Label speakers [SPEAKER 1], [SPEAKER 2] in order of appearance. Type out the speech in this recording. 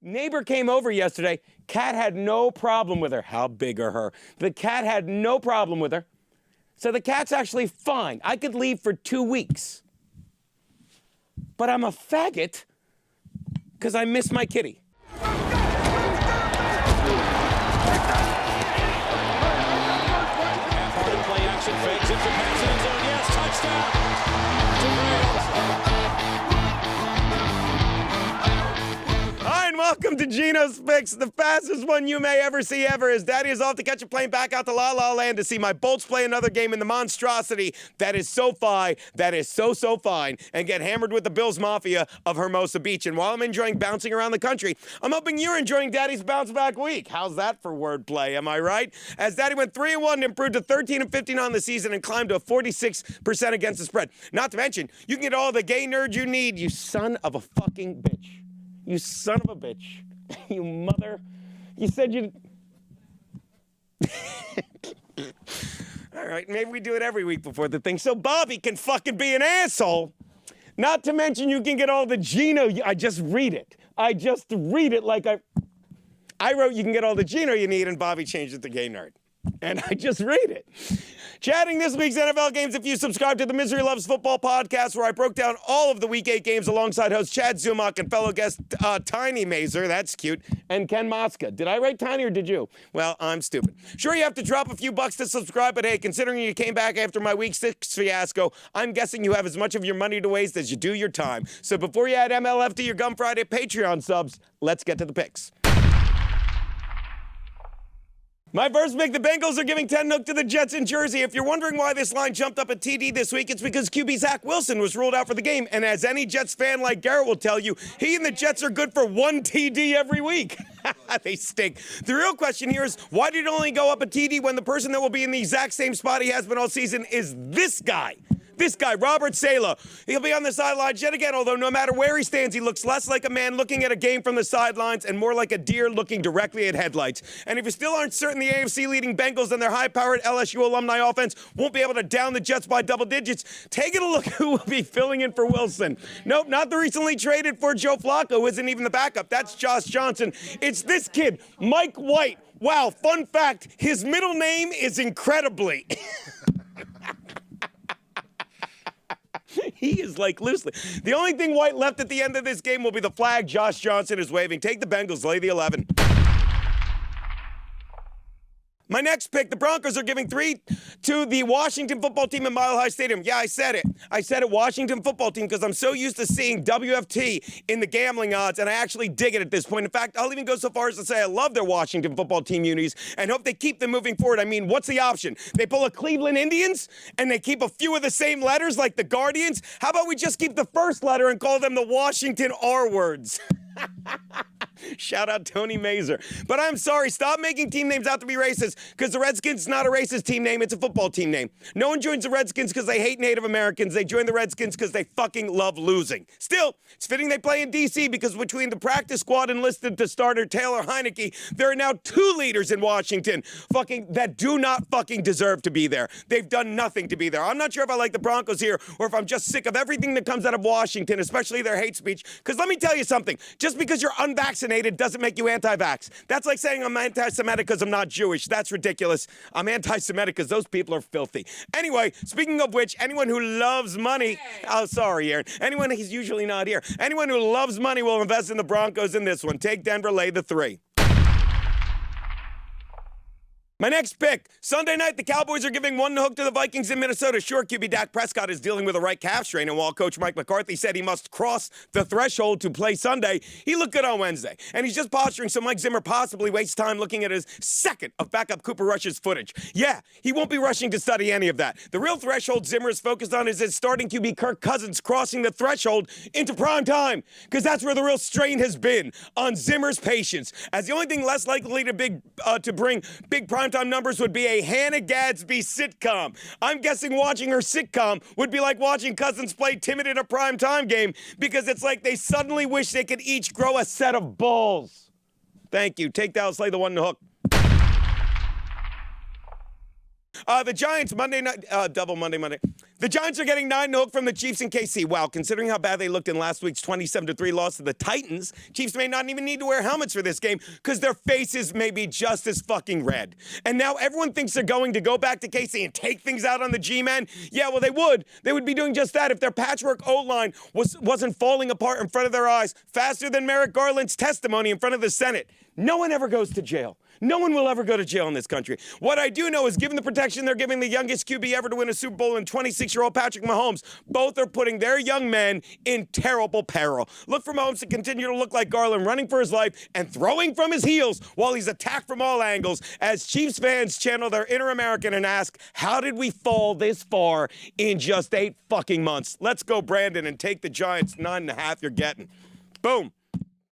[SPEAKER 1] Neighbor came over yesterday. Cat had no problem with her. How big are her? The cat had no problem with her. So the cat's actually fine. I could leave for 2 weeks. But I'm a faggot because I miss my kitty.
[SPEAKER 2] Play action fakes it for pass end zone. Yes, touchdown.
[SPEAKER 1] Hi, and welcome to Genos Picks, the fastest one you may ever see ever, as Daddy is off to catch a plane back out to La La Land to see my Bolts play another game in the monstrosity that is SoFi, that is so fine, and get hammered with the Bills Mafia of Hermosa Beach. And while I'm enjoying bouncing around the country, I'm hoping you're enjoying Daddy's bounce back week. How's that for wordplay, am I right? As Daddy went 3-1 and improved to 13-15 on the season and climbed to 46% against the spread. Not to mention, you can get all the gay nerd you need, you son of a fucking bitch. You son of a bitch. You mother. You said you... All right, maybe we do it every week before the thing, so Bobby can fucking be an asshole. Not to mention you can get all the Geno... I just read it. I just read it like I wrote you can get all the Geno you need, and Bobby changed it to gay nerd. And I just read it. Chatting this week's NFL games, if you subscribe to the Misery Loves Football podcast, where I broke down all of the Week 8 games alongside host Chad Zumach and fellow guest Tiny Mazer, that's cute, and Ken Mosca. Did I write Tiny or did you? Well, I'm stupid. Sure, you have to drop a few bucks to subscribe, but hey, considering you came back after my Week 6 fiasco, I'm guessing you have as much of your money to waste as you do your time. So before you add MLF to your Gum Friday Patreon subs, let's get to the picks. My first pick, the Bengals are giving 10-0 to the Jets in Jersey. If you're wondering why this line jumped up a TD this week, it's because QB Zach Wilson was ruled out for the game. And as any Jets fan like Garrett will tell you, he and the Jets are good for 1 TD every week. They stink. The real question here is, why did it only go up a TD when the person that will be in the exact same spot he has been all season is this guy? This guy, Robert Saleh. He'll be on the sidelines yet again, although no matter where he stands, he looks less like a man looking at a game from the sidelines and more like a deer looking directly at headlights. And if you still aren't certain the AFC-leading Bengals and their high-powered LSU alumni offense won't be able to down the Jets by double digits, taking a look who will be filling in for Wilson. Nope, not the recently traded for Joe Flacco, who isn't even the backup. That's Josh Johnson. It's this kid, Mike White. Wow, fun fact, his middle name is Incredibly. He is like loosely. The only thing White left at the end of this game will be the flag Josh Johnson is waving. Take the Bengals, lay the 11. My next pick, the Broncos are giving 3 to the Washington football team in Mile High Stadium. Yeah, I said it. I said it, Washington football team, because I'm so used to seeing WFT in the gambling odds, and I actually dig it at this point. In fact, I'll even go so far as to say I love their Washington football team unis and hope they keep them moving forward. I mean, what's the option? They pull a Cleveland Indians, and they keep a few of the same letters like the Guardians? How about we just keep the first letter and call them the Washington R-words? Shout out Tony Mazer. But I'm sorry, stop making team names out to be racist, because the Redskins is not a racist team name, it's a football team name. No one joins the Redskins because they hate Native Americans. They join the Redskins because they fucking love losing. Still, it's fitting they play in D.C. because between the practice squad enlisted to starter Taylor Heineke, there are now 2 leaders in Washington that do not fucking deserve to be there. They've done nothing to be there. I'm not sure if I like the Broncos here or if I'm just sick of everything that comes out of Washington, especially their hate speech, because let me tell you something. Just because you're unvaccinated doesn't make you anti-vax. That's like saying I'm anti-Semitic because I'm not Jewish. That's ridiculous. I'm anti-Semitic because those people are filthy. Anyway, speaking of which, anyone who loves money... Oh, sorry, Aaron. Anyone, he's usually not here. Anyone who loves money will invest in the Broncos in this one. Take Denver, lay the 3. My next pick, Sunday night, the Cowboys are giving 1-0 to the Vikings in Minnesota. Sure, QB Dak Prescott is dealing with a right calf strain, and while Coach Mike McCarthy said he must cross the threshold to play Sunday, he looked good on Wednesday. And he's just posturing so Mike Zimmer possibly wastes time looking at his second of backup Cooper Rush's footage. Yeah, he won't be rushing to study any of that. The real threshold Zimmer is focused on is his starting QB Kirk Cousins crossing the threshold into prime time, because that's where the real strain has been, on Zimmer's patience. As the only thing less likely to bring big primetime numbers would be a Hannah Gadsby sitcom. I'm guessing watching her sitcom would be like watching Cousins play timid in a primetime game, because it's like they suddenly wish they could each grow a set of balls. Thank you. Take Dallas, lay the 1 hook. The Giants, Monday night, double Monday. The Giants are getting 9 to hook from the Chiefs in KC. Wow, considering how bad they looked in last week's 27-3 loss to the Titans, Chiefs may not even need to wear helmets for this game because their faces may be just as fucking red. And now everyone thinks they're going to go back to KC and take things out on the G-men. Yeah, well, they would. They would be doing just that if their patchwork O-line wasn't falling apart in front of their eyes faster than Merrick Garland's testimony in front of the Senate. No one ever goes to jail. No one will ever go to jail in this country. What I do know is, given the protection they're giving the youngest QB ever to win a Super Bowl and 26-year-old Patrick Mahomes, both are putting their young men in terrible peril. Look for Mahomes to continue to look like Garland, running for his life and throwing from his heels while he's attacked from all angles, as Chiefs fans channel their inner American and ask, how did we fall this far in just 8 fucking months? Let's go, Brandon, and take the Giants 9.5 you're getting. Boom.